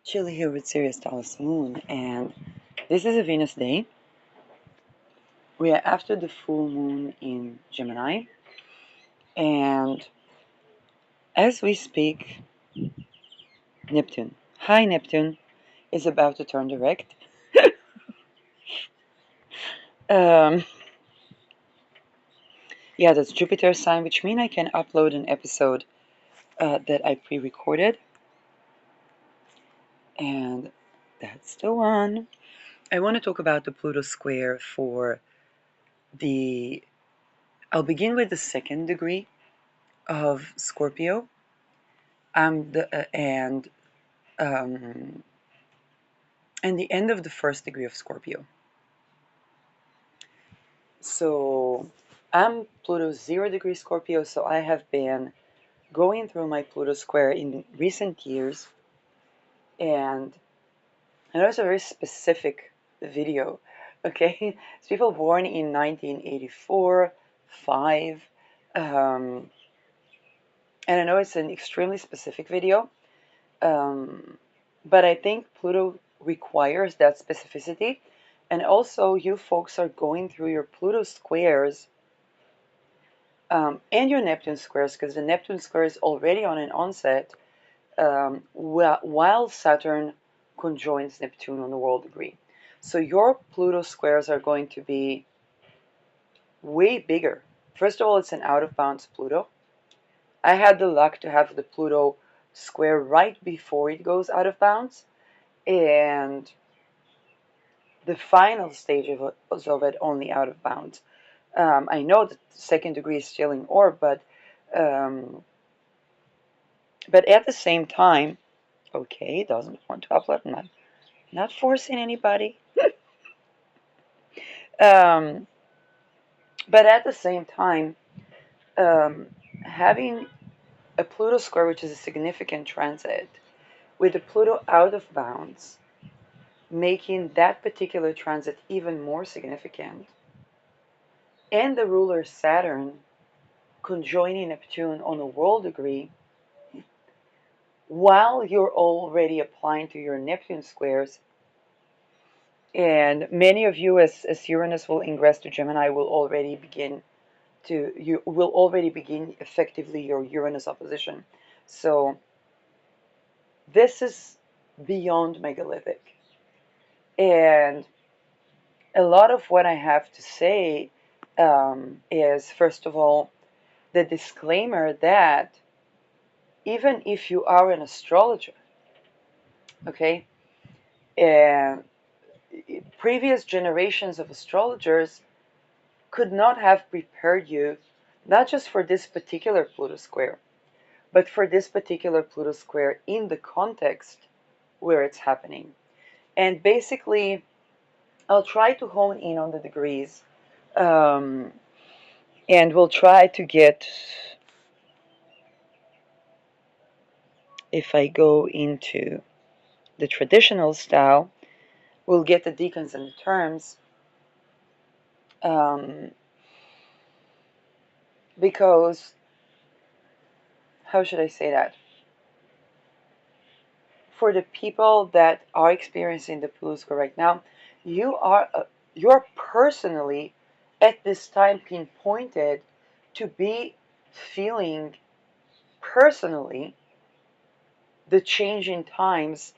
Chilly here with Sirius Taurus Moon, and this is a Venus day. We are after the full moon in Gemini, and as we speak, Neptune, High Neptune, is about to turn direct. um, yeah, that's Jupiter sign, which means I can upload an episode that I pre-recorded, and that's the one. I want to talk about the Pluto square for the. I'll begin with the second degree of Scorpio. Um, and the end of the first degree of Scorpio. So I'm Pluto 0 degree Scorpio, so I have been going through my Pluto square in recent years, and I know it's a very specific video, okay? It's people born in 1984, 5, um, and I know it's an extremely specific video, but I think Pluto requires that specificity. And also, you folks are going through your Pluto squares and your Neptune squares, because the Neptune square is already on an onset while Saturn conjoins Neptune on the world degree. So your Pluto squares are going to be way bigger. First of all, it's an out of bounds Pluto. I had the luck to have the Pluto square right before it goes out of bounds, and the final stage of it only out of bounds. I know that the second degree is still in orb, um, but at the same time, okay, doesn't want to upload. I'm not forcing anybody. um, but at the same time, um, having a Pluto square, which is a significant transit, with the Pluto out of bounds, making that particular transit even more significant, and the ruler Saturn conjoining Neptune on a world degree, while you're already applying to your Neptune squares, and many of you, as Uranus will ingress to Gemini, you will already begin effectively your Uranus opposition. So this is beyond megalithic, and a lot of what I have to say is, first of all, the disclaimer that even if you are an astrologer, okay, and previous generations of astrologers could not have prepared you not just for this particular Pluto square, but for this particular Pluto square in the context where it's happening. And basically, I'll try to hone in on the degrees, um, and we'll try to get, if I go into the traditional style, we'll get the decans and the terms, um, because, how should I say that? For the people that are experiencing the Pluto square right now, you're personally at this time pinpointed to be feeling personally the change in times,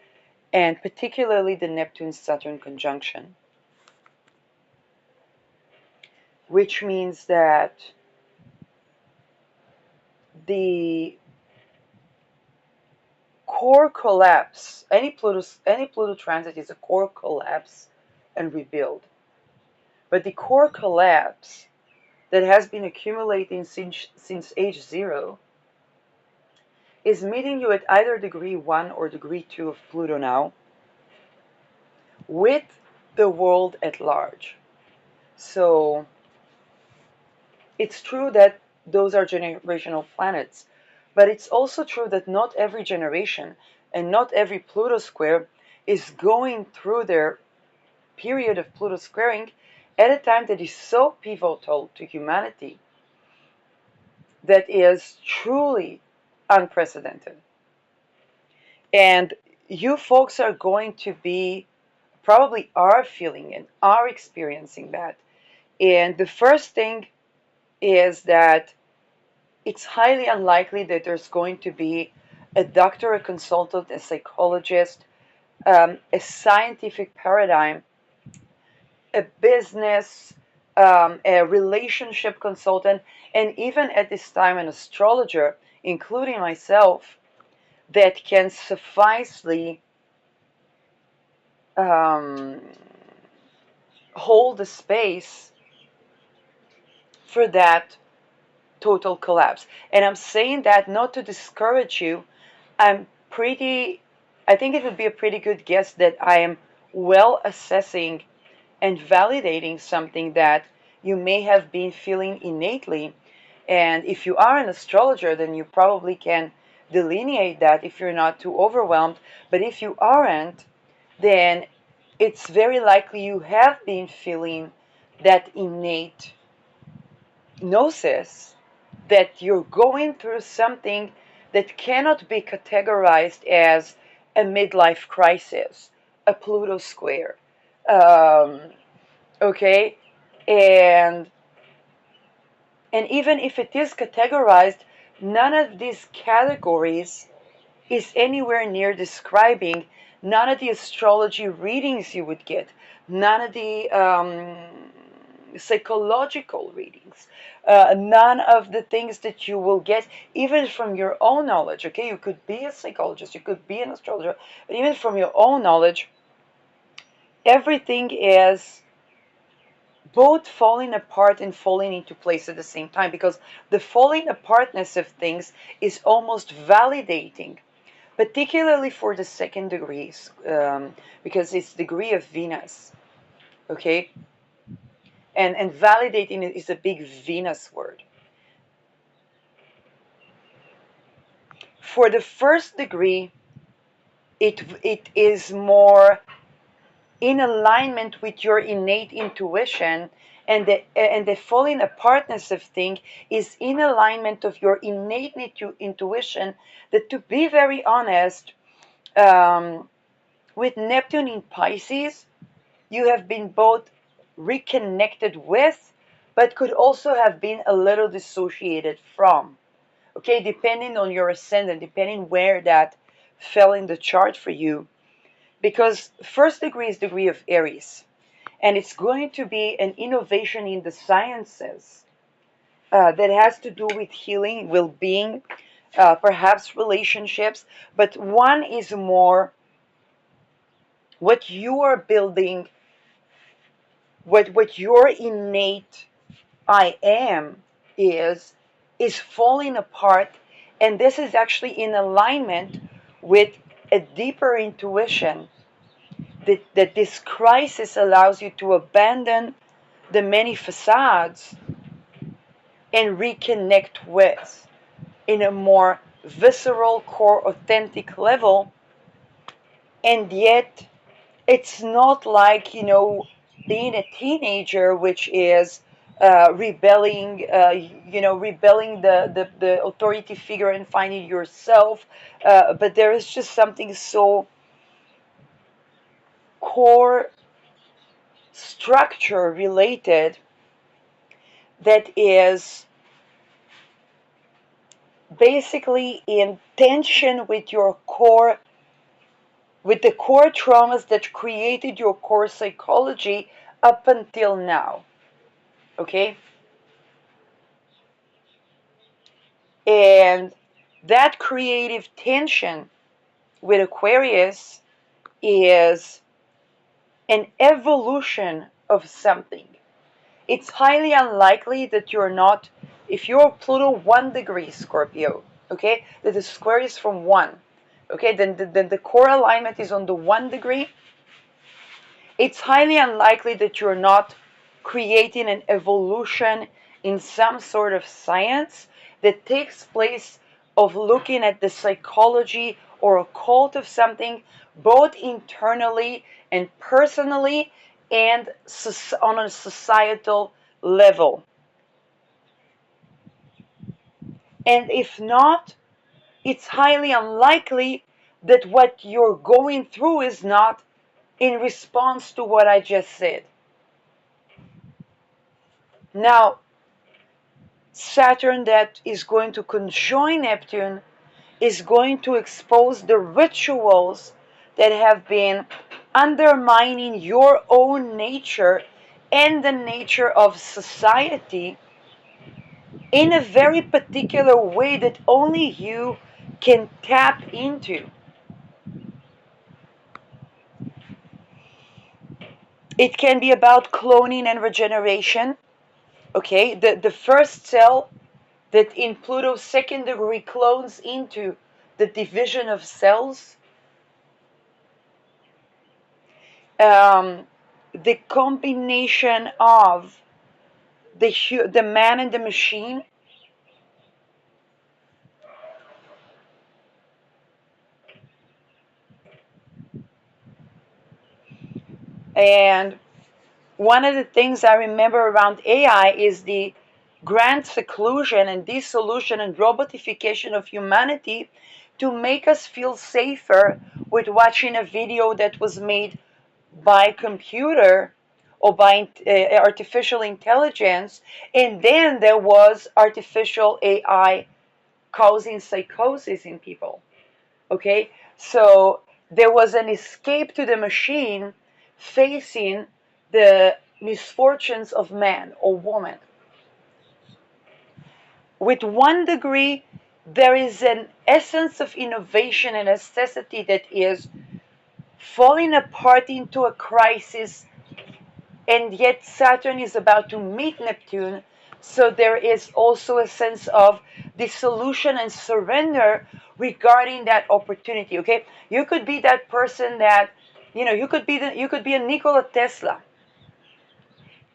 and particularly the Neptune Saturn conjunction, which means that the core collapse, any Pluto transit is a core collapse and rebuild. But the core collapse that has been accumulating since age 0 is meeting you at either degree 1 or degree 2 of Pluto now, with the world at large. So it's true that those are generational planets, but it's also true that not every generation and not every Pluto square is going through their period of Pluto squaring at a time that is so pivotal to humanity, that is truly unprecedented. And you folks are going to be, probably are feeling and are experiencing that. And the first thing is that it's highly unlikely that there's going to be a doctor, a consultant, a psychologist, a scientific paradigm, a business, a relationship consultant, and even at this time an astrologer, including myself, that can sufficiently um, hold the space for that total collapse. And I'm saying that not to discourage you. I'm pretty, I think it would be a pretty good guess that I am well assessing and validating something that you may have been feeling innately. And if you are an astrologer, then you probably can delineate that if you're not too overwhelmed. But if you aren't, then it's very likely you have been feeling that innate gnosis that you're going through something that cannot be categorized as a midlife crisis, a Pluto square. Um, okay? And and even if it is categorized, none of these categories is anywhere near describing none of the astrology readings you would get, none of the psychological readings, none of the things that you will get even from your own knowledge. Okay, you could be a psychologist, you could be an astrologer, but even from your own knowledge, everything is both falling apart and falling into place at the same time, because the falling apartness of things is almost validating, particularly for the second degrees, because it's degree of Venus, okay? And validating is a big Venus word. For the first degree, it is more in alignment with your innate intuition, and the falling apartness of thing is in alignment of your innate intuition, that, to be very honest, with Neptune in Pisces, you have been both reconnected with, but could also have been a little dissociated from. Okay, depending on your ascendant, depending where that fell in the chart for you. Because first degree is degree of Aries, and it's going to be an innovation in the sciences that has to do with healing, well-being, perhaps relationships, but one is more what you are building, what your innate I am is falling apart, and this is actually in alignment with a deeper intuition that this crisis allows you to abandon the many facades and reconnect with in a more visceral, core, authentic level. And yet it's not like, being a teenager, which is rebelling, rebelling the authority figure and finding yourself. But there is just something so core structure related that is basically in tension with your core, with the core traumas that created your core psychology up until now. Okay? And that creative tension with Aquarius is an evolution of something. It's highly unlikely that you're not, if you're Pluto 1 degree Scorpio, okay, that the square is from 1, okay, then the core alignment is on the 1 degree. It's highly unlikely that you're not creating an evolution in some sort of science that takes place of looking at the psychology or occult of something, both internally and personally, and on a societal level. And if not, it's highly unlikely that what you're going through is not in response to what I just said. Now, Saturn that is going to conjoin Neptune is going to expose the rituals that have been undermining your own nature and the nature of society in a very particular way that only you can tap into. It can be about cloning and regeneration. Okay, the first cell that in Pluto's second degree clones into the division of cells, the combination of the man and the machine, and one of the things I remember around AI is the grand seclusion and dissolution and robotification of humanity to make us feel safer with watching a video that was made by computer or by artificial intelligence, and then there was artificial AI causing psychosis in people. Okay, so there was an escape to the machine facing the misfortunes of man or woman. With 1 degree, there is an essence of innovation and necessity that is falling apart into a crisis, and yet Saturn is about to meet Neptune. So there is also a sense of dissolution and surrender regarding that opportunity. Okay, you could be that person that, you could be a Nikola Tesla,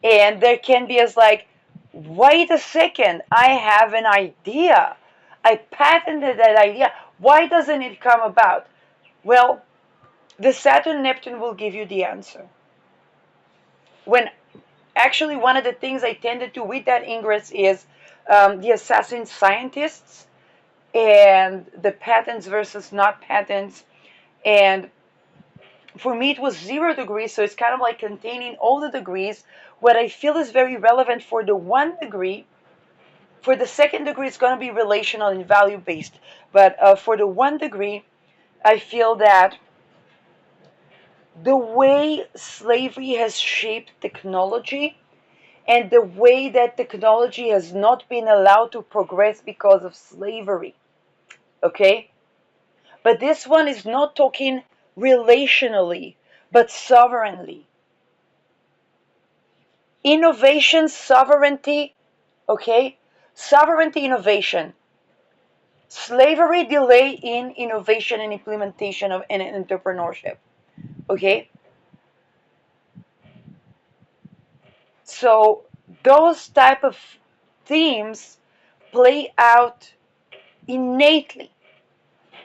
and there can be as like, wait a second, I have an idea, I patented that idea. Why doesn't it come about? Well, the Saturn Neptune will give you the answer. When actually, one of the things I tended to with that ingress is the assassin scientists and the patents versus not patents. And for me, it was 0 degrees, so it's kind of like containing all the degrees. What I feel is very relevant for the 1 degree. For the second degree, it's going to be relational and value based. But for the 1 degree, I feel that the way slavery has shaped technology and the way that technology has not been allowed to progress because of slavery. Okay? But this one is not talking relationally, but sovereignly. Innovation, sovereignty, okay? Sovereignty, innovation. Slavery, delay in innovation and implementation of and entrepreneurship. Okay? So those type of themes play out innately.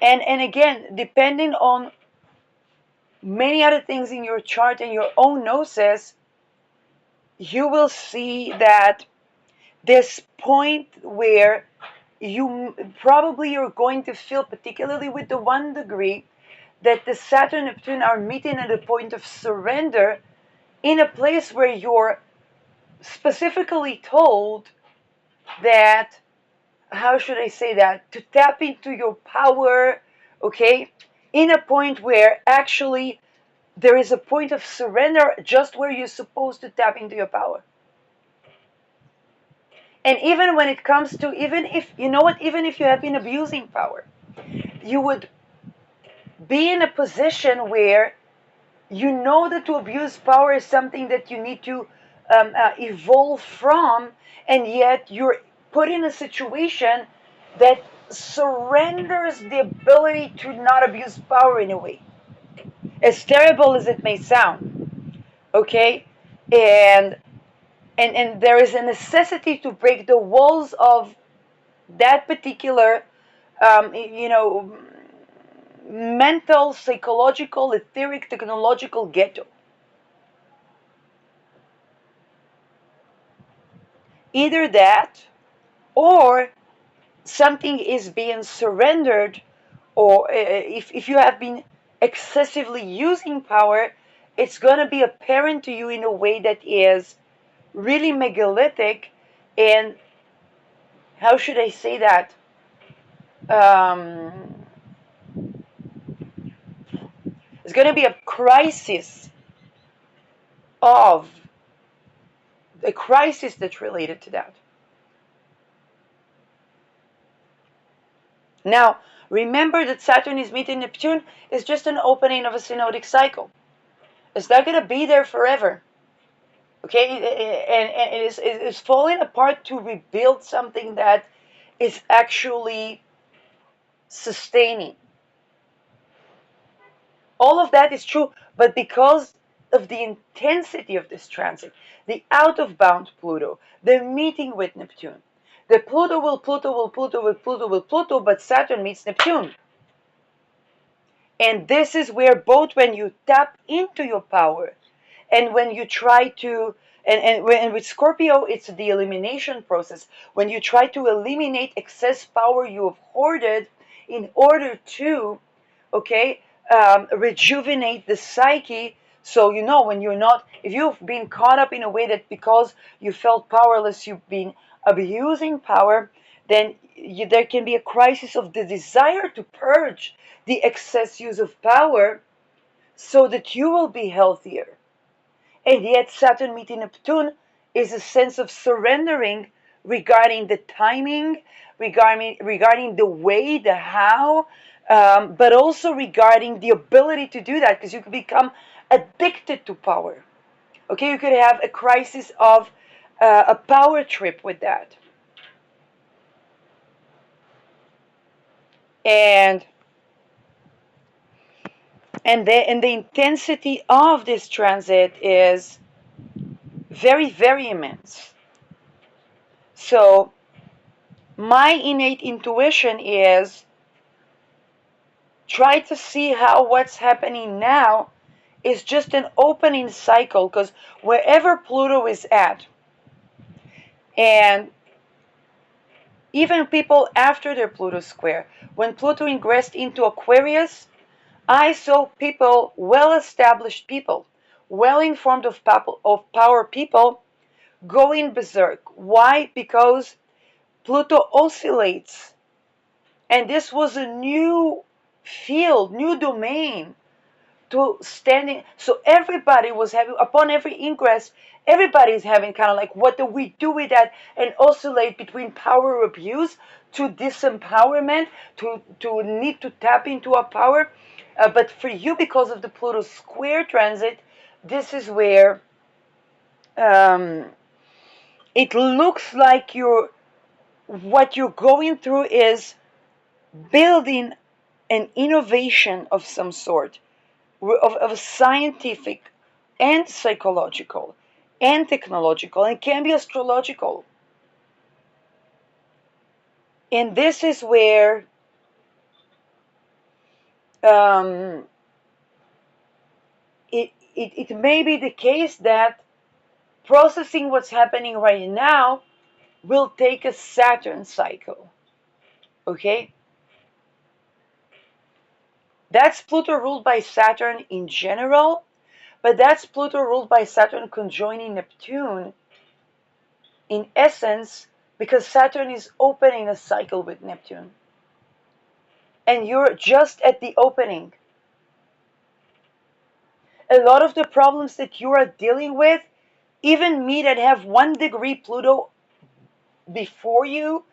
And again, depending on many other things in your chart and your own gnosis, you will see that this point where you're going to feel, particularly with the 1 degree, that the Saturn and Neptune are meeting at a point of surrender in a place where you're specifically told that, how should I say that, to tap into your power, okay, in a point where actually there is a point of surrender just where you're supposed to tap into your power. And even when it comes to, even if, you know what, even if you have been abusing power, you would be in a position where you know that to abuse power is something that you need to evolve from, and yet you're put in a situation that surrenders the ability to not abuse power in a way, as terrible as it may sound. Okay, and and there is a necessity to break the walls of that particular, you know, mental, psychological, etheric, technological ghetto. Either that, or something is being surrendered or if you have been excessively using power, it's going to be apparent to you in a way that is really megalithic. And how should I say that? Um, it's going to be a crisis of a crisis that's related to that. Now, remember that Saturn is meeting Neptune is just an opening of a synodic cycle. It's not going to be there forever. Okay, and it is falling apart to rebuild something that is actually sustaining. All of that is true, but because of the intensity of this transit, the out of bound Pluto, the meeting with Neptune, the Pluto will Pluto will Pluto will Pluto will Pluto, but Saturn meets Neptune. And this is where both when you tap into your power and when you try to, and with Scorpio, it's the elimination process. When you try to eliminate excess power you have hoarded in order to, okay, rejuvenate the psyche. So, when you're not, if you've been caught up in a way that because you felt powerless, you've been abusing power, then there can be a crisis of the desire to purge the excess use of power so that you will be healthier. And yet, Saturn meeting Neptune is a sense of surrendering regarding the timing, regarding the way, the how, but also regarding the ability to do that, because you could become addicted to power. Okay, you could have a crisis of a power trip with that. And the intensity of this transit is very, very immense. So my innate intuition is try to see how what's happening now is just an opening cycle, because wherever Pluto is at, and even people after their Pluto square, when Pluto ingressed into Aquarius, I saw people, well-established people, well-informed of power people, going berserk. Why? Because Pluto oscillates. And this was a new field, new domain to standing. So everybody was having, upon every ingress, everybody is having kind of like, what do we do with that? And oscillate between power abuse to disempowerment, to need to tap into our power. But for you, because of the Pluto square transit, this is where um, it looks like what you're going through is building an innovation of some sort, of scientific and psychological and technological, and can be astrological. And this is where um, it may be the case that processing what's happening right now will take a Saturn cycle. Okay? That's Pluto ruled by Saturn in general, but that's Pluto ruled by Saturn conjoining Neptune in essence, because Saturn is opening a cycle with Neptune. And you're just at the opening. A lot of the problems that you are dealing with, even me that have 1 degree Pluto before you,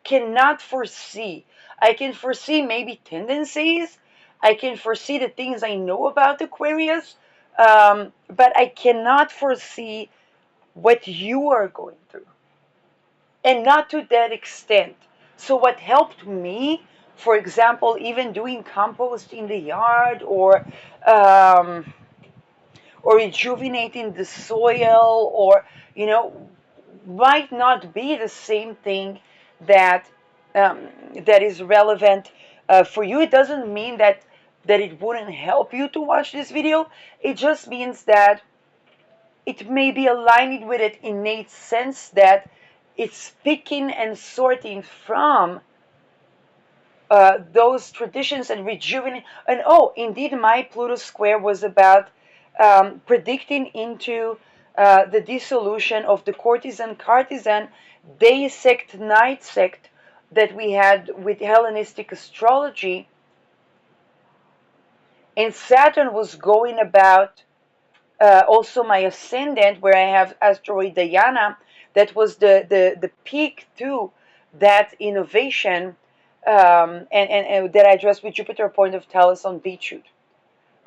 cannot foresee. I can foresee maybe tendencies. I can foresee the things I know about Aquarius, but I cannot foresee what you are going through. And not to that extent. So what helped me, for example, even doing compost in the yard, um, or rejuvenating the soil, or might not be the same thing that that is relevant for you. It doesn't mean that it wouldn't help you to watch this video. It just means that it may be aligning with an innate sense that it's picking and sorting from those traditions and rejuvenate. And oh, indeed, my Pluto square was about predicting into the dissolution of the courtesan-cartisan day sect, night sect that we had with Hellenistic astrology. And Saturn was going about also my ascendant, where I have asteroid Diana, that was the peak to that innovation, and that I addressed with Jupiter point of Talus on Beachwood.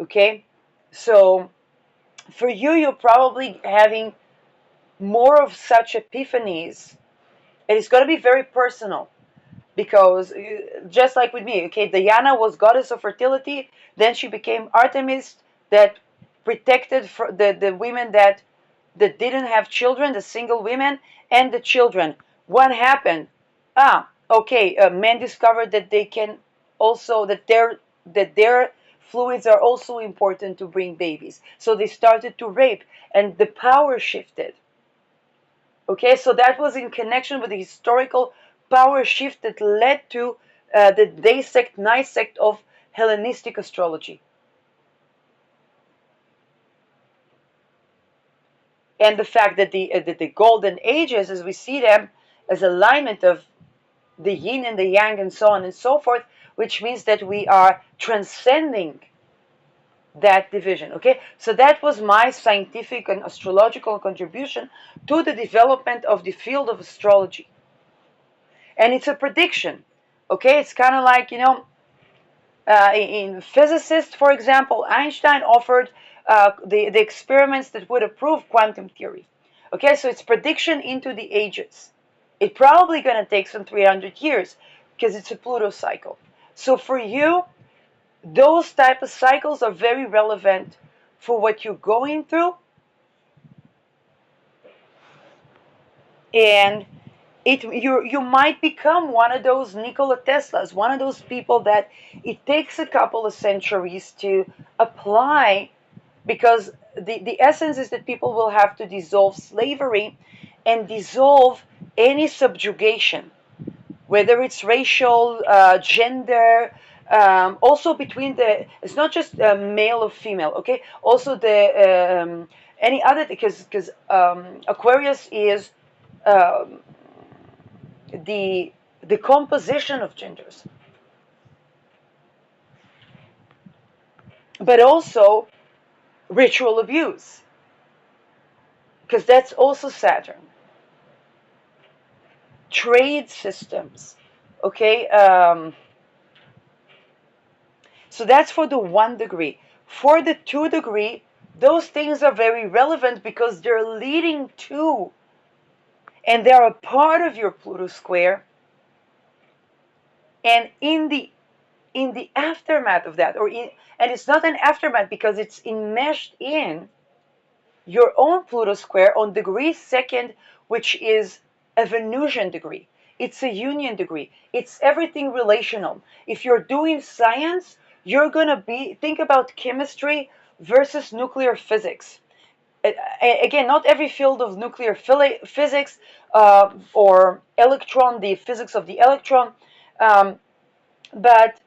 Okay, so for you, you're probably having more of such epiphanies, and it's going to be very personal because just like with me, okay, Diana was goddess of fertility, then she became Artemis that protected the women that didn't have children, the single women and the children. What happened? Okay, men discovered that they can also that their fluids are also important to bring babies, so they started to rape, and the power shifted. Okay, so that was in connection with the historical power shift that led to the day sect, night sect of Hellenistic astrology. And the fact that the golden ages, as we see them, as alignment of the yin and the yang and so on and so forth, which means that we are transcending that division. Okay, so that was my scientific and astrological contribution to the development of the field of astrology. And it's a prediction. Okay, it's kind of like, in physicists, for example, Einstein offered the experiments that would prove quantum theory. Okay, so it's prediction into the ages. It's probably going to take some 300 years because it's a Pluto cycle. So for you, those type of cycles are very relevant for what you're going through, and you might become one of those Nikola Teslas, one of those people that it takes a couple of centuries to apply, because the essence is that people will have to dissolve slavery and dissolve any subjugation, whether it's racial, gender, also between it's not just male or female, okay? Also any other, because Aquarius is um, the composition of genders, but also ritual abuse, because that's also Saturn. Trade systems, okay? So that's for the 1 degree. For the 2 degree, those things are very relevant because they're leading to, and they're a part of your Pluto square. And in the aftermath of that, and it's not an aftermath because it's enmeshed in your own Pluto square on degree second, which is a Venusian degree. It's a union degree. It's everything relational. If you're doing science, you're going to think about chemistry versus nuclear physics. Again, not every field of nuclear physics or electron, the physics of the electron, but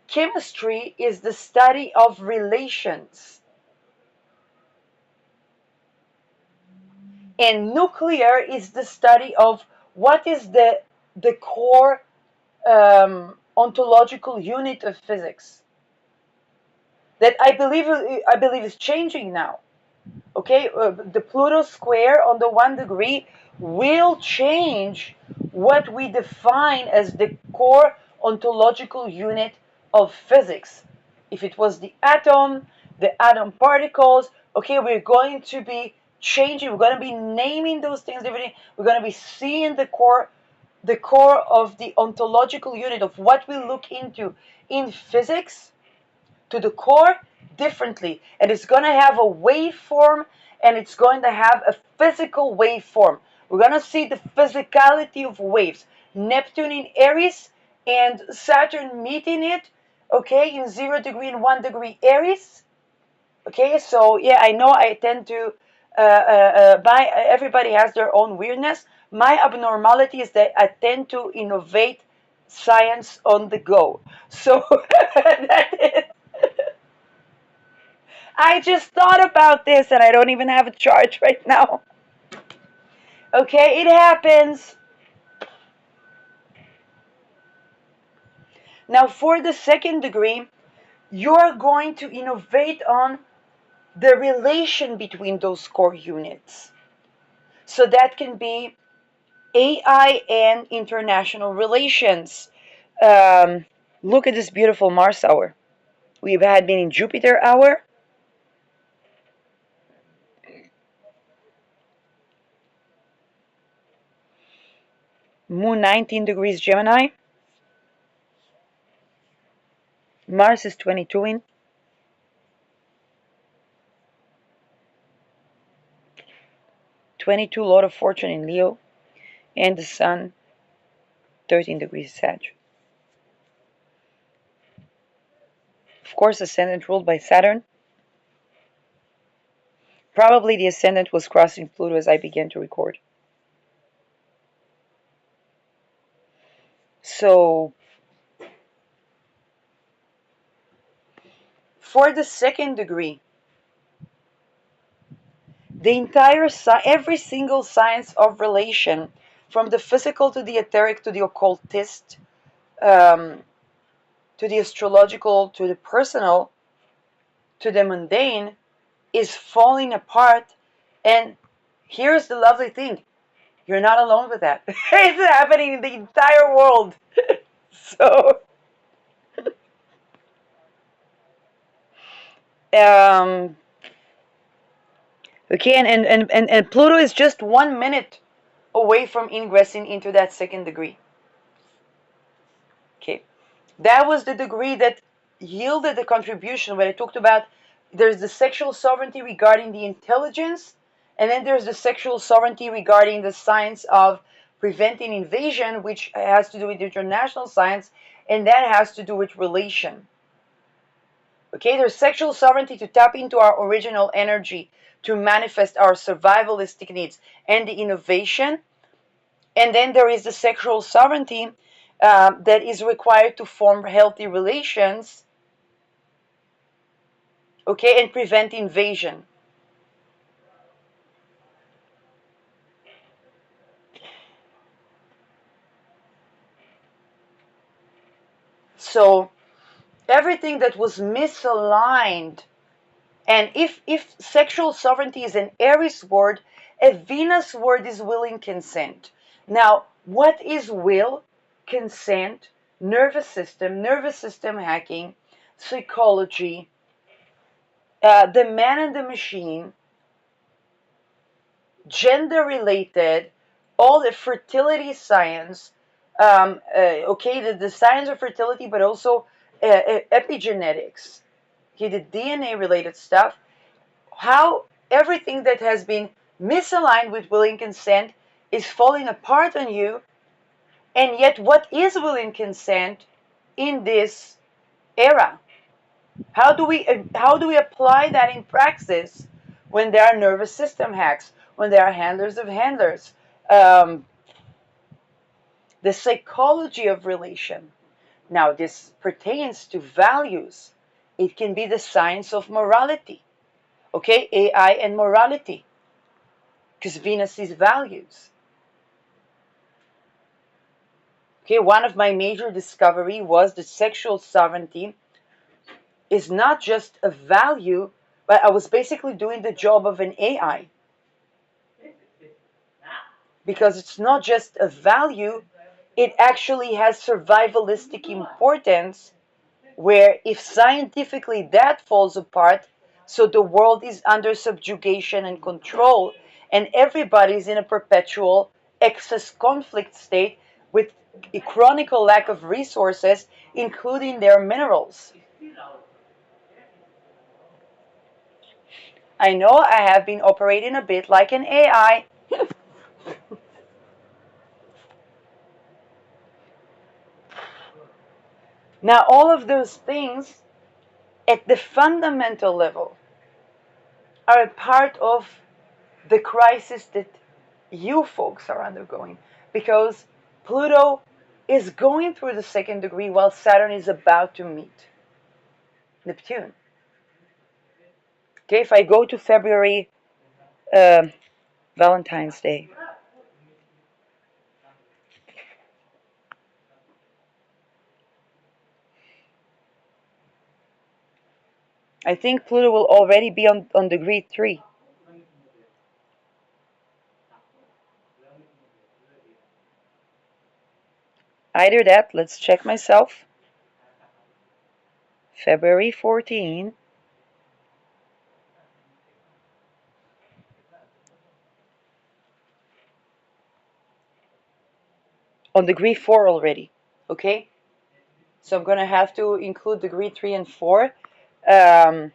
chemistry is the study of relations. And nuclear is the study of what is the core ontological unit of physics that I believe is changing now. Okay, the Pluto square on the 1 degree will change what we define as the core ontological unit of physics. If it was the atom particles, okay, we're going to be changing. We're going to be naming those things differently. We're going to be seeing the core of the ontological unit of what we look into in physics to the core differently, and it's going to have a waveform, and it's going to have a physical waveform. We're going to see the physicality of waves. Neptune in Aries and Saturn meeting it, okay, in 0 degree and 1 degree Aries. Okay, so yeah, I know I tend to everybody has their own weirdness. My abnormality is that I tend to innovate science on the go. So that is, I just thought about this and I don't even have a chart right now. Okay, it happens. Now, for the second degree, you're going to innovate on the relation between those core units. So that can be AI and international relations. Um, Look at this beautiful Mars hour. We've had been in Jupiter hour. Moon 19 degrees Gemini. Mars is 22 in. 22 Lord of Fortune in Leo. And the Sun 13 degrees Sag. Of course, ascendant ruled by Saturn. Probably the ascendant was crossing Pluto as I began to record. So, for the second degree, the entire every single science of relation, from the physical to the etheric to the occultist, um, to the astrological to the personal to the mundane, is falling apart. And here's the lovely thing: you're not alone with that. It's happening in the entire world. So, um, okay, and Pluto is just 1 minute away from ingressing into that second degree. Okay, that was the degree that yielded the contribution when I talked about there's the sexual sovereignty regarding the intelligence, and then there's the sexual sovereignty regarding the science of preventing invasion, which has to do with international science, and that has to do with relation. Okay, there's sexual sovereignty to tap into our original energy to manifest our survivalistic needs and the innovation. And then there is the sexual sovereignty that is required to form healthy relations, okay, and prevent invasion. So everything that was misaligned, and if sexual sovereignty is an Aries word, a Venus word is will and consent. Now, what is will, consent, nervous system hacking, psychology, the man and the machine, gender related, all the fertility science, okay, the science of fertility, but also epigenetics, okay, the DNA related stuff, how everything that has been misaligned with will and consent is falling apart on you, and yet what is will and consent in this era? How do we apply that in praxis when there are nervous system hacks, when there are handlers of handlers, um, the psychology of relation? Now this pertains to values. It can be the science of morality, okay, AI and morality, because Venus is values. Okay, one of my major discovery was that sexual sovereignty is not just a value, but I was basically doing the job of an AI. Because it's not just a value, it actually has survivalistic importance, where if scientifically that falls apart, so the world is under subjugation and control, and everybody's in a perpetual excess conflict state with a chronic lack of resources, including their minerals. I know I have been operating a bit like an AI. Now, all of those things at the fundamental level are a part of the crisis that you folks are undergoing, because Pluto is going through the second degree while Saturn is about to meet Neptune. Okay, if I go to February, Valentine's Day. I think Pluto will already be on degree 3. Either that, let's check myself. February 14. On degree 4 already. Okay? So I'm going to have to include degree 3 and 4. Um,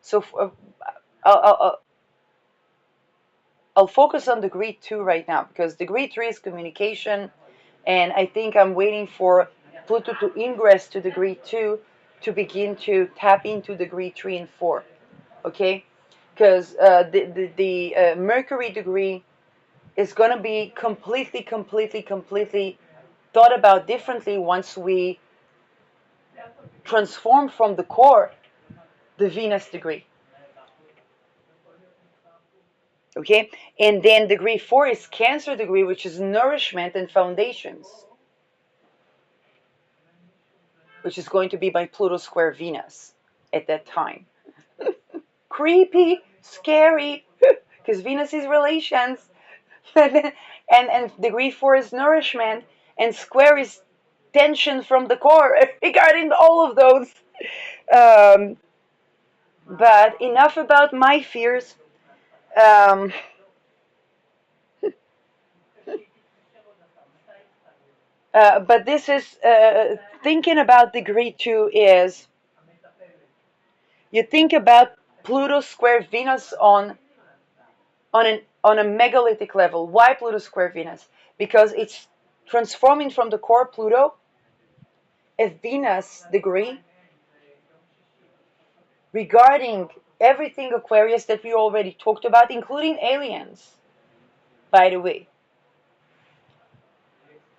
so I'll focus on degree 2 right now because degree 3 is communication, and I think I'm waiting for Pluto to ingress to degree 2 to begin to tap into degree 3 and 4. Okay? Because the Mercury degree is going to be completely thought about differently once we transform from the core the Venus degree. Okay, and then degree 4 is Cancer degree, which is nourishment and foundations, which is going to be my Pluto square Venus at that time. Creepy, scary, because Venus is relations, and degree 4 is nourishment, and square is tension from the core regarding all of those. Um, but enough about my fears. Um, but this is thinking about degree 2 is you think about Pluto square Venus on a megalithic level. Why Pluto square Venus? Because it's transforming from the core Pluto a Venus degree regarding everything Aquarius that we already talked about, including aliens, by the way.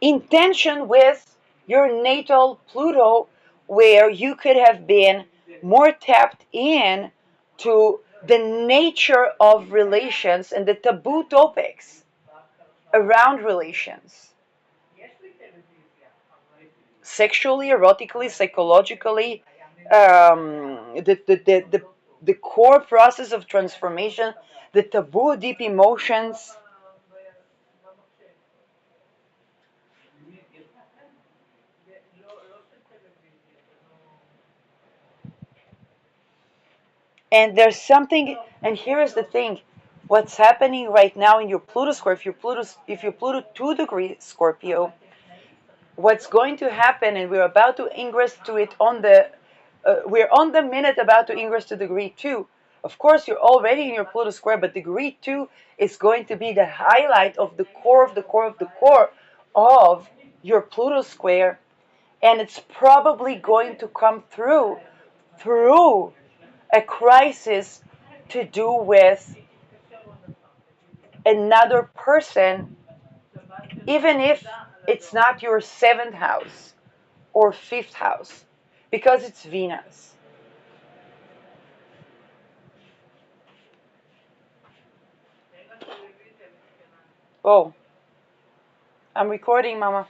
In tension with your natal Pluto, where you could have been more tapped in to the nature of relations and the taboo topics around relations, sexually, erotically, psychologically, the core process of transformation, the taboo deep emotions. And there's something, and here is the thing, what's happening right now in your Pluto square, if you're Pluto 2 degree Scorpio, what's going to happen, and we're about to ingress to it we're on the minute about to ingress to degree 2. Of course, you're already in your Pluto square, but degree 2 is going to be the highlight of the core of the core of the core of your Pluto square, and it's probably going to come through a crisis to do with another person, even if it's not your 7th house or 5th house, because it's Venus. Oh, I'm recording, Mama.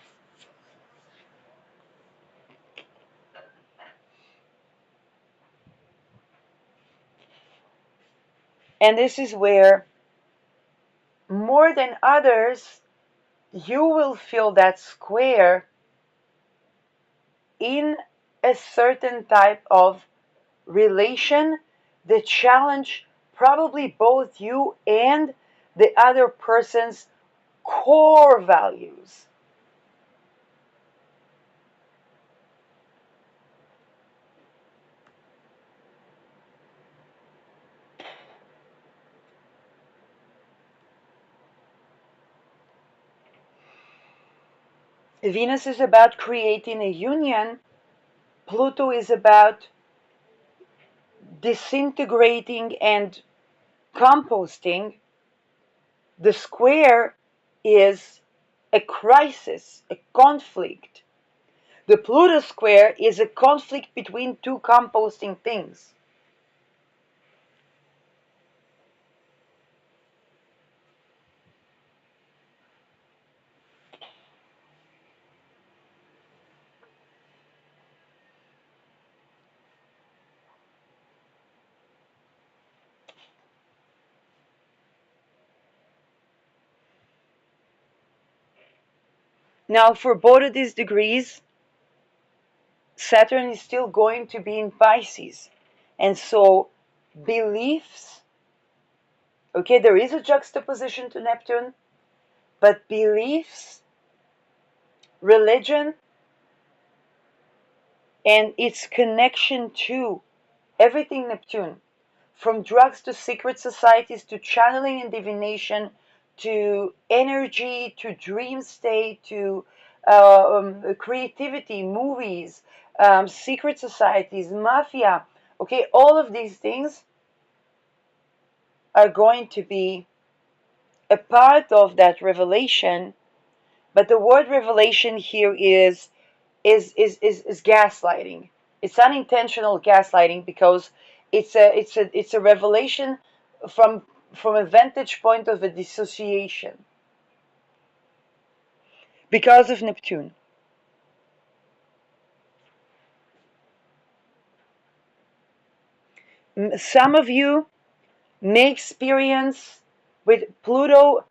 And this is where, more than others, you will feel that square in a certain type of relation that challenge probably both you and the other person's core values. Venus is about creating a union. Pluto is about disintegrating and composting. The square is a crisis, a conflict. The Pluto square is a conflict between two composting things. Now, for both of these degrees, Saturn is still going to be in Pisces. And so, beliefs, okay, there is a juxtaposition to Neptune, but beliefs, religion, and its connection to everything Neptune, from drugs to secret societies to channeling and divination to energy to dream state to creativity, movies, secret societies, mafia. Okay, all of these things are going to be a part of that revelation. But the word revelation here is gaslighting. It's unintentional gaslighting because it's a revelation from from a vantage point of a dissociation because of Neptune. Some of you may experience with Pluto,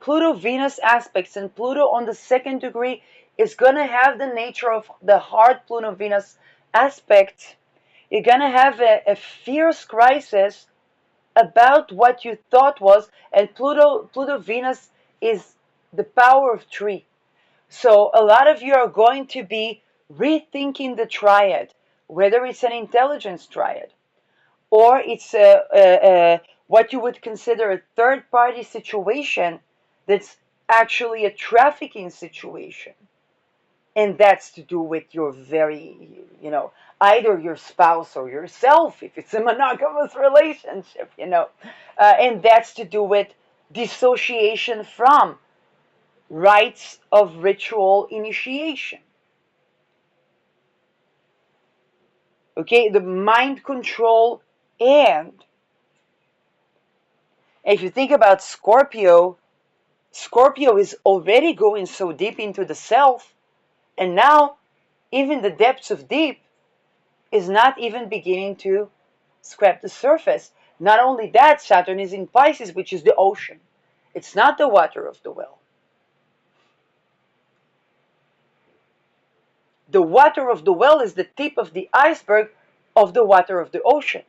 Pluto Venus aspects, and Pluto on the second degree is going to have the nature of the hard Pluto Venus aspect. You're going to have a fierce crisis about what you thought was, and Pluto Venus is the power of three. So a lot of you are going to be rethinking the triad, whether it's an intelligence triad or it's what you would consider a third party situation that's actually a trafficking situation. And that's to do with your very, either your spouse or yourself, if it's a monogamous relationship, and that's to do with dissociation from rites of ritual initiation. Okay, the mind control. And if you think about Scorpio, Scorpio is already going so deep into the self, and now even the depths of deep is not even beginning to scrap the surface. Not only that, Saturn is in Pisces, which is the ocean. It's not the water of the well. The water of the well is the tip of the iceberg of the water of the ocean.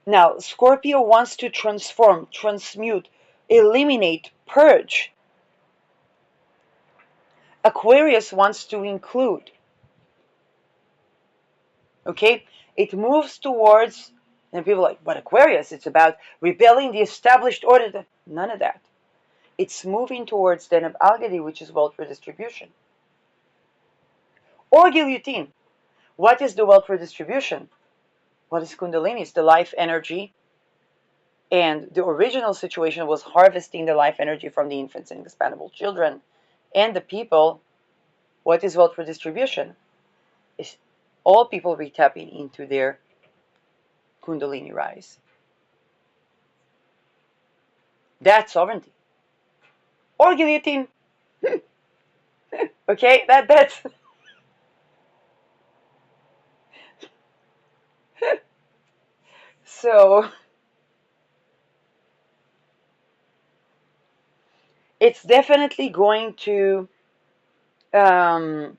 Now, Scorpio wants to transform, transmute, eliminate, purge. Aquarius wants to include. Okay? It moves towards, and people are like, what Aquarius? It's about rebelling the established order. None of that. It's moving towards Deneb Algedy, which is wealth redistribution. Or guillotine. What is the wealth redistribution? What is Kundalini? It's the life energy. And the original situation was harvesting the life energy from the infants and expandable children and the people. What is wealth redistribution? It's all people retapping into their Kundalini rise. That's sovereignty. Or guillotine. Okay, that's so it's definitely going to I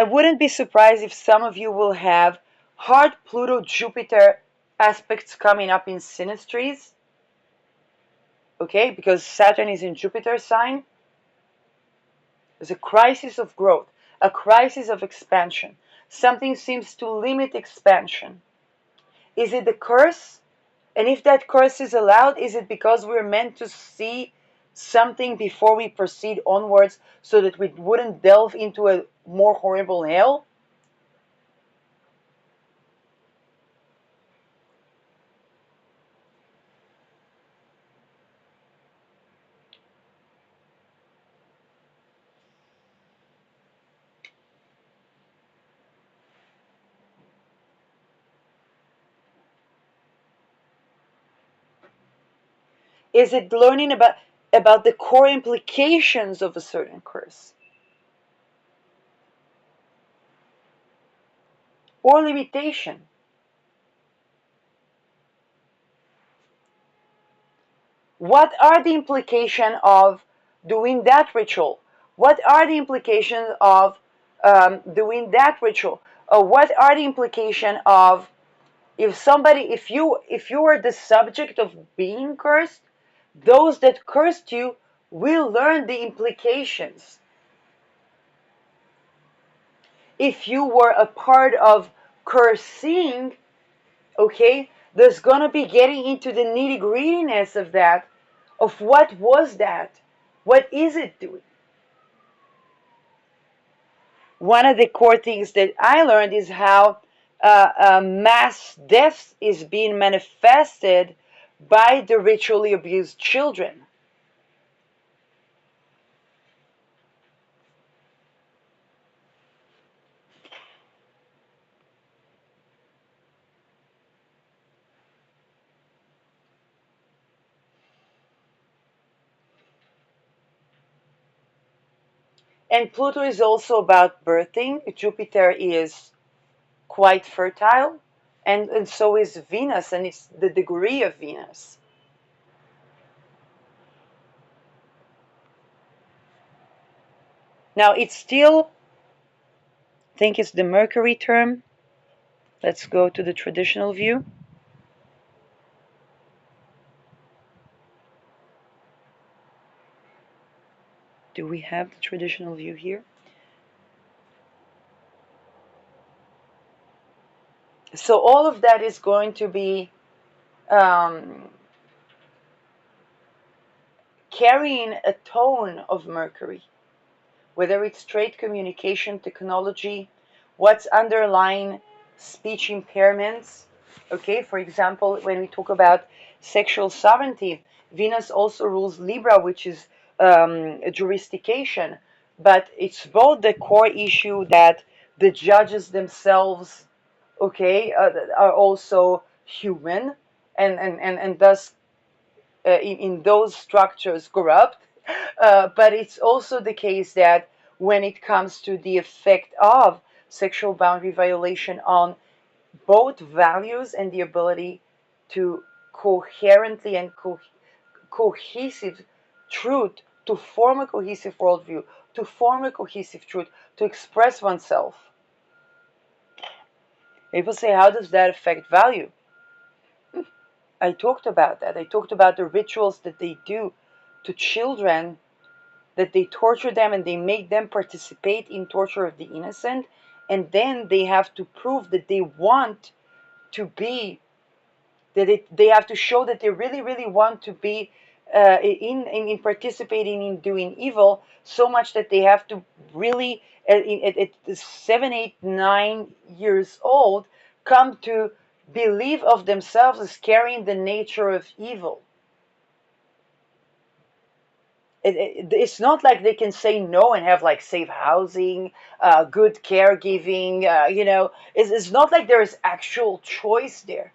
wouldn't be surprised if some of you will have hard Pluto Jupiter aspects coming up in synastries. Okay, because Saturn is in Jupiter's sign. There's a crisis of growth. a crisis of expansion. Something seems to limit expansion. Is it the curse? And if that curse is allowed, is it because we're meant to see something before we proceed onwards so that we wouldn't delve into a more horrible hell? Is it learning about the core implications of a certain curse or limitation? What are the implications of doing that ritual? What are the implications of doing that ritual? What are the implications of if you are the subject of being cursed, those that cursed you will learn the implications. If you were a part of cursing, okay, there's gonna be getting into the nitty grittiness of that, of what was that, what is it doing. One of the core things that I learned is how mass death is being manifested by the ritually abused children. And Pluto is also about birthing. Jupiter is quite fertile, and so is Venus, and it's the degree of Venus. Now, it's still, I think it's the Mercury term. Let's go to the traditional view. Do we have the traditional view here? So all of that is going to be um, carrying a tone of Mercury, whether it's straight communication technology, what's underlying speech impairments. Okay, for example, when we talk about sexual sovereignty, Venus also rules Libra, which is jurisdiction, but it's both the core issue that the judges themselves, okay, are also human, and thus in those structures corrupt. But it's also the case that when it comes to the effect of sexual boundary violation on both values and the ability to coherently and cohesive truth, to form a cohesive worldview, to form a cohesive truth, to express oneself. People say, how does that affect value? I talked about that. I talked about the rituals that they do to children, that they torture them and they make them participate in torture of the innocent, and then they have to prove that they want to be, they have to show that they really, really want to be in participating in doing evil, so much that they have to really, at 7, 8, 9 years old, come to believe of themselves as carrying the nature of evil. It's not like they can say no and have like safe housing, good caregiving. It's not like there is actual choice there.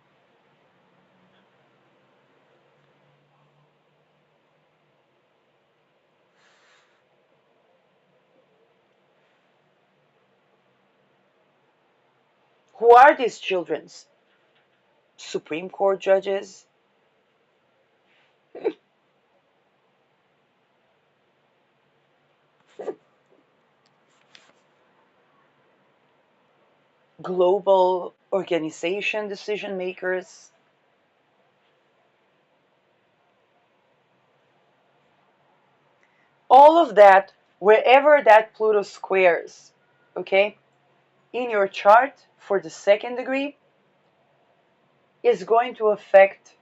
Who are these children's Supreme Court judges, global organization decision makers? All of that, wherever that Pluto squares. okay, in your chart for the second degree is going to affect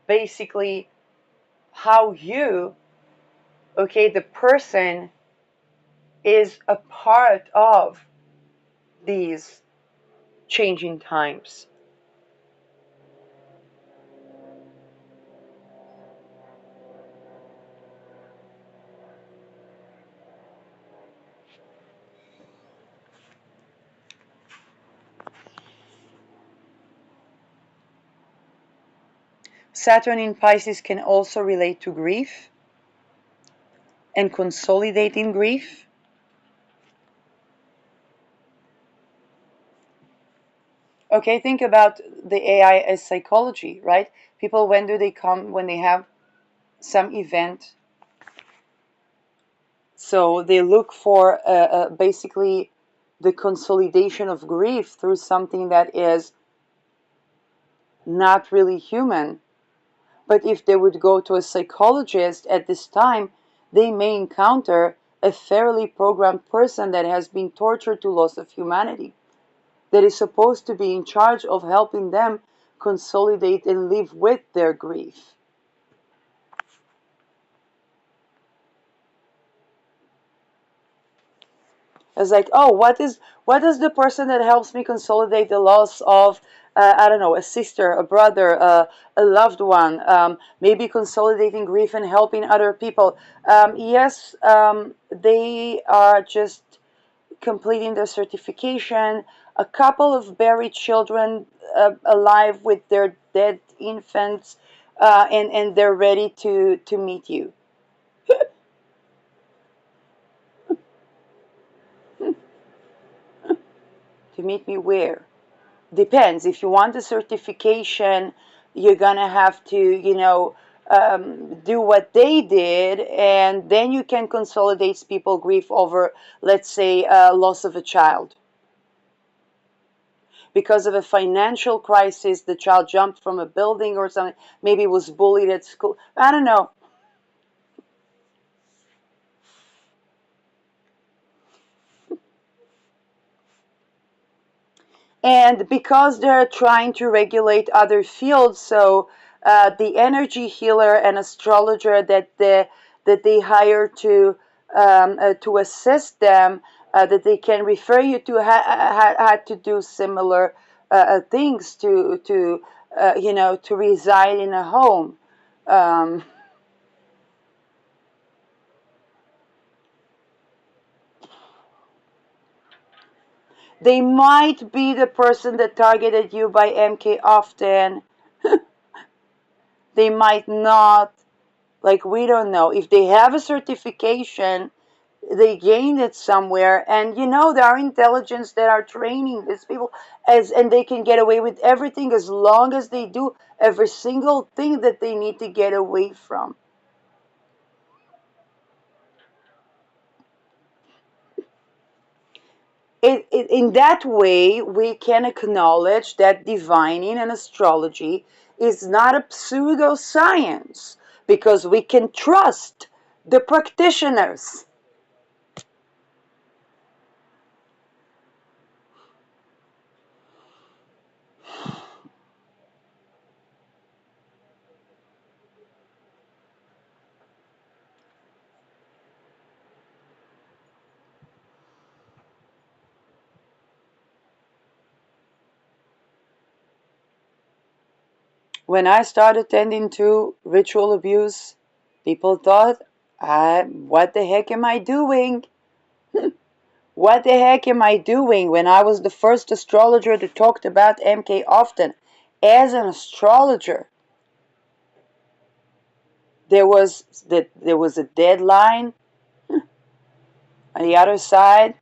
basically how you, okay, the person is a part of these changing times. Saturn in Pisces can also relate to grief and consolidating grief. Okay, think about the AI as psychology, right? People, when do they come? When they have some event. So they look for basically the consolidation of grief through something that is not really human. But if they would go to a psychologist at this time, they may encounter a fairly programmed person that has been tortured to loss of humanity, that is supposed to be in charge of helping them consolidate and live with their grief. It's like, oh, what is the person that helps me consolidate the loss of, I don't know, a sister, a brother, a loved one, maybe consolidating grief and helping other people. Yes, they are just completing their certification. A couple of buried children alive with their dead infants, and they're ready to meet you. To meet me where? Depends. If you want a certification, you're gonna have to, do what they did, and then you can consolidate people grief over, let's say, loss of a child. Because of a financial crisis, the child jumped from a building or something, maybe was bullied at school. I don't know. And because they're trying to regulate other fields, so the energy healer and astrologer that they hire to assist them, that they can refer you to, had to do similar things to reside in a home. Um, they might be the person that targeted you by MK often. They might not. Like, we don't know. If they have a certification, they gained it somewhere. And there are intelligence that are training these people, and they can get away with everything as long as they do every single thing that they need to get away from. In that way, we can acknowledge that divining and astrology is not a pseudoscience, because we can trust the practitioners. When I started tending to ritual abuse, people thought, what the heck am I doing? What the heck am I doing? When I was the first astrologer that talked about MK often, as an astrologer, there was a deadline on the other side.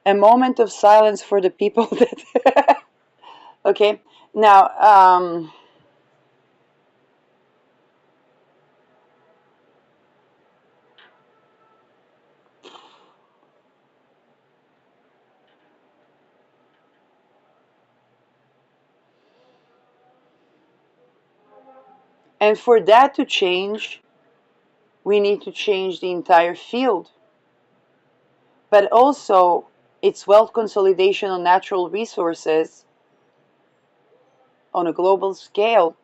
A moment of silence for the people that. Okay, now. And for that to change, we need to change the entire field. But also, it's wealth consolidation on natural resources on a global scale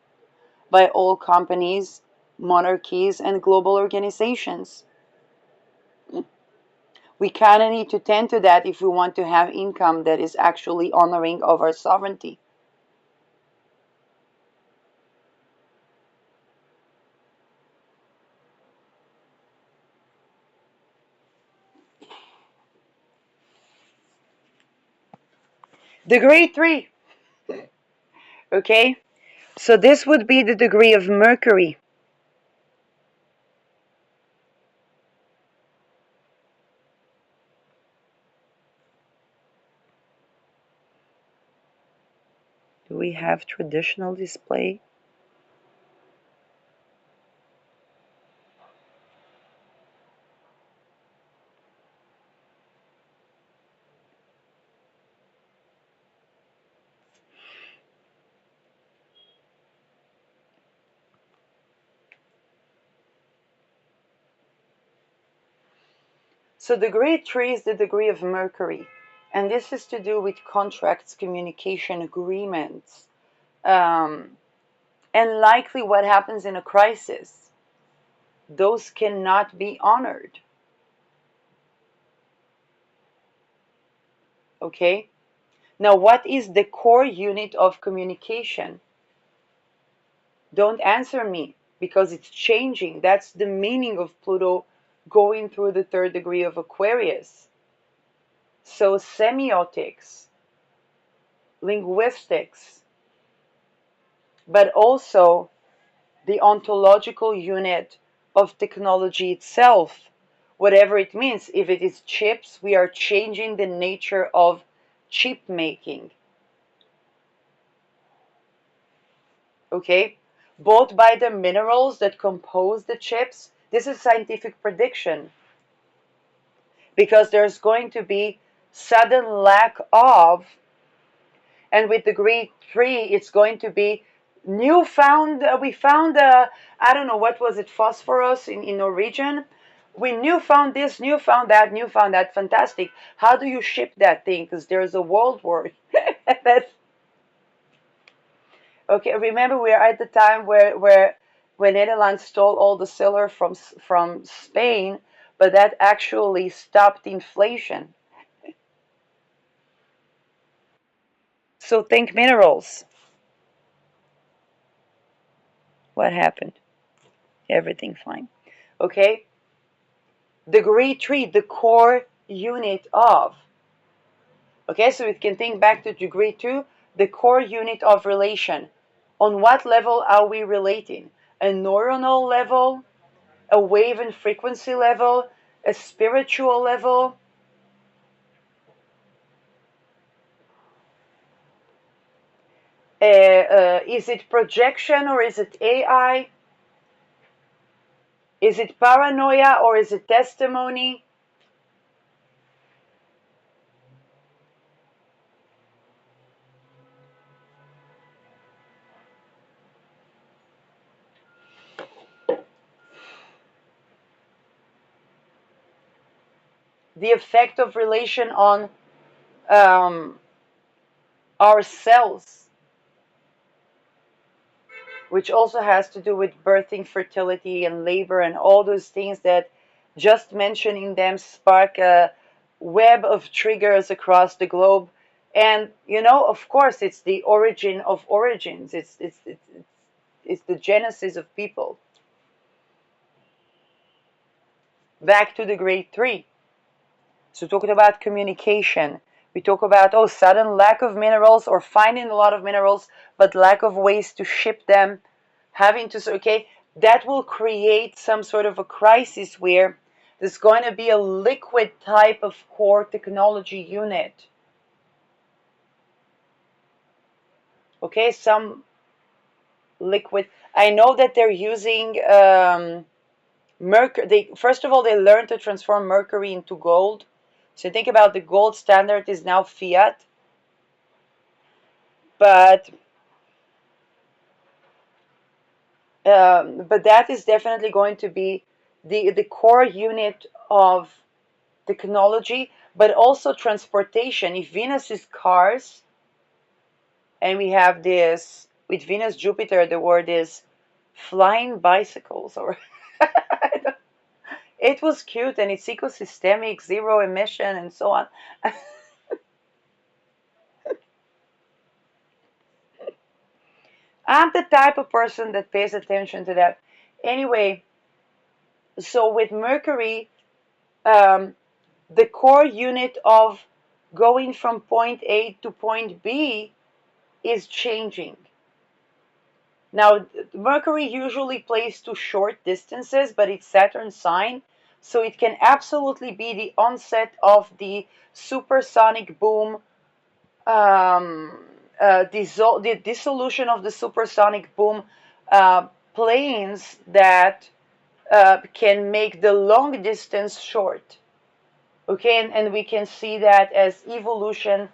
by all companies, monarchies, and global organizations. We kind of need to tend to that if we want to have income that is actually honoring of our sovereignty. Degree 3, okay? So this would be the degree of Mercury. Do we have traditional display? So degree 3 is the degree of Mercury. And this is to do with contracts, communication, agreements, um, and likely what happens in a crisis. Those cannot be honored. Okay? Now, what is the core unit of communication? Don't answer me because it's changing. That's the meaning of Pluto going through the third degree of Aquarius. So, semiotics, linguistics, but also the ontological unit of technology itself, whatever it means. If it is chips, we are changing the nature of chip making. Okay? Both by the minerals that compose the chips. This is scientific prediction because there's going to be sudden lack of, and with degree 3 it's going to be newfound. We found I don't know what was it, phosphorus in Norwegian. We newfound this, newfound that. Fantastic. How do you ship that thing? Because there's a world war. That's okay. Remember, we are at the time where Netherlands stole all the silver from Spain, but that actually stopped inflation. So think minerals. What happened? Everything fine. Okay. Degree 3, the core unit of. Okay, so we can think back to degree 2, the core unit of relation. On what level are we relating? A neuronal level, a wave and frequency level, a spiritual level? Is it projection or is it AI? Is it paranoia or is it testimony? The effect of relation on um, our cells, which also has to do with birthing, fertility, and labor, and all those things that just mentioning them spark a web of triggers across the globe. And of course, it's the origin of origins. It's the genesis of people. Back to the grade 3. So talking about communication, we talk about sudden lack of minerals or finding a lot of minerals, but lack of ways to ship them, having to that will create some sort of a crisis where there's going to be a liquid type of core technology unit. Okay, some liquid. I know that they're using mercury. First of all, they learned to transform mercury into gold. So think about the gold standard is now fiat, but But that is definitely going to be the core unit of technology, but also transportation. If Venus is cars, and we have this with Venus Jupiter, the word is flying bicycles, or it was cute, and it's ecosystemic, zero emission, and so on. I'm the type of person that pays attention to that. Anyway, so with Mercury, um, the core unit of going from point A to point B is changing. Now, Mercury usually plays to short distances, but it's Saturn sign, so it can absolutely be the onset of the supersonic boom, the dissolution of the supersonic boom planes that can make the long distance short. Okay, and we can see that as evolution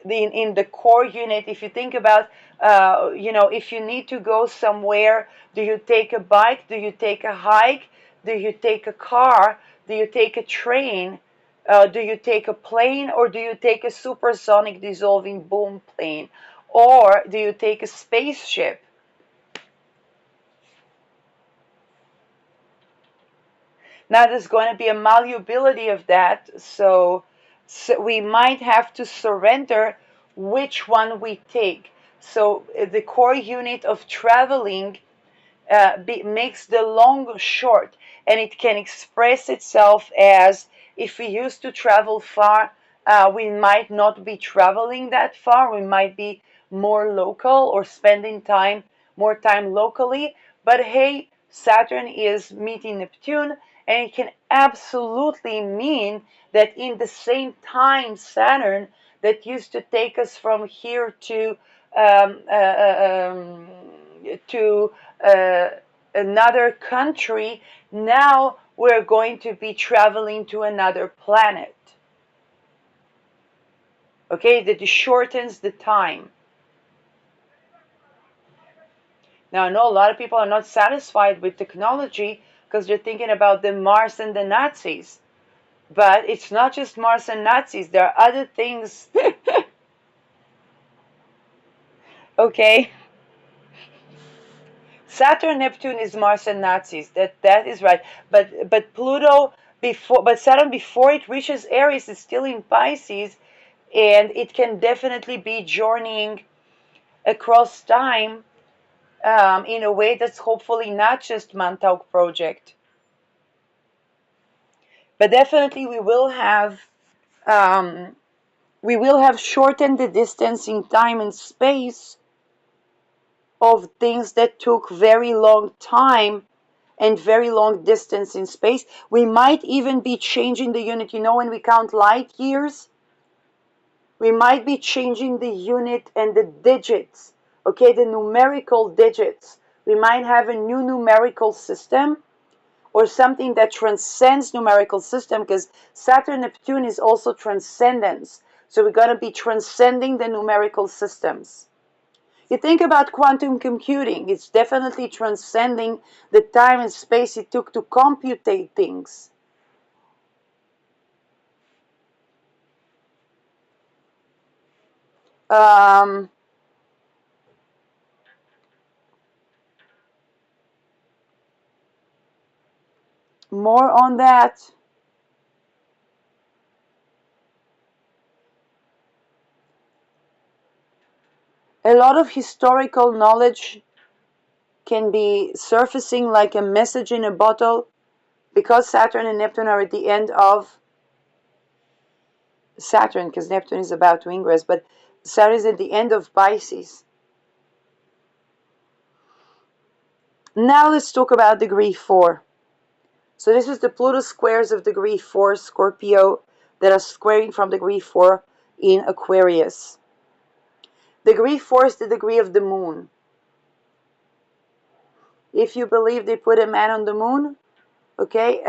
in the core unit. If you think about, if you need to go somewhere, do you take a bike? Do you take a hike? Do you take a car? Do you take a train? Do you take a plane, or do you take a supersonic dissolving boom plane? Or do you take a spaceship? Now there's going to be a malleability of that, so we might have to surrender which one we take. So the core unit of traveling makes the long short, and it can express itself as, if we used to travel far, we might not be traveling that far. We might be more local, or spending more time locally. But hey, Saturn is meeting Neptune, and it can absolutely mean that in the same time Saturn that used to take us from here um, uh, uh, um, to uh, another country, now we're going to be traveling to another planet. Okay, that shortens the time. Now, I know a lot of people are not satisfied with technology because they're thinking about the Mars and the Nazis. But it's not just Mars and Nazis, there are other things. Okay? Saturn, Neptune is Mars and Nazis. That is right. But Pluto but Saturn, before it reaches Aries, is still in Pisces, and it can definitely be journeying across time, in a way that's hopefully not just Montauk project. But definitely we will have shortened the distance in time and space of things that took very long time and very long distance in space. We might even be changing the unit. When we count light years, we might be changing the unit and the digits, okay, the numerical digits. We might have a new numerical system, or something that transcends numerical system, because Saturn Neptune is also transcendence. So we're going to be transcending the numerical systems. You think about quantum computing, it's definitely transcending the time and space it took to computate things. Um, More on that. A lot of historical knowledge can be surfacing like a message in a bottle, because Saturn and Neptune are at the end of Saturn, because Neptune is about to ingress, but Saturn is at the end of Pisces. Now let's talk about degree 4. So this is the Pluto squares of degree 4 Scorpio that are squaring from degree 4 in Aquarius. Degree 4 is the degree of the moon. If you believe they put a man on the moon, okay,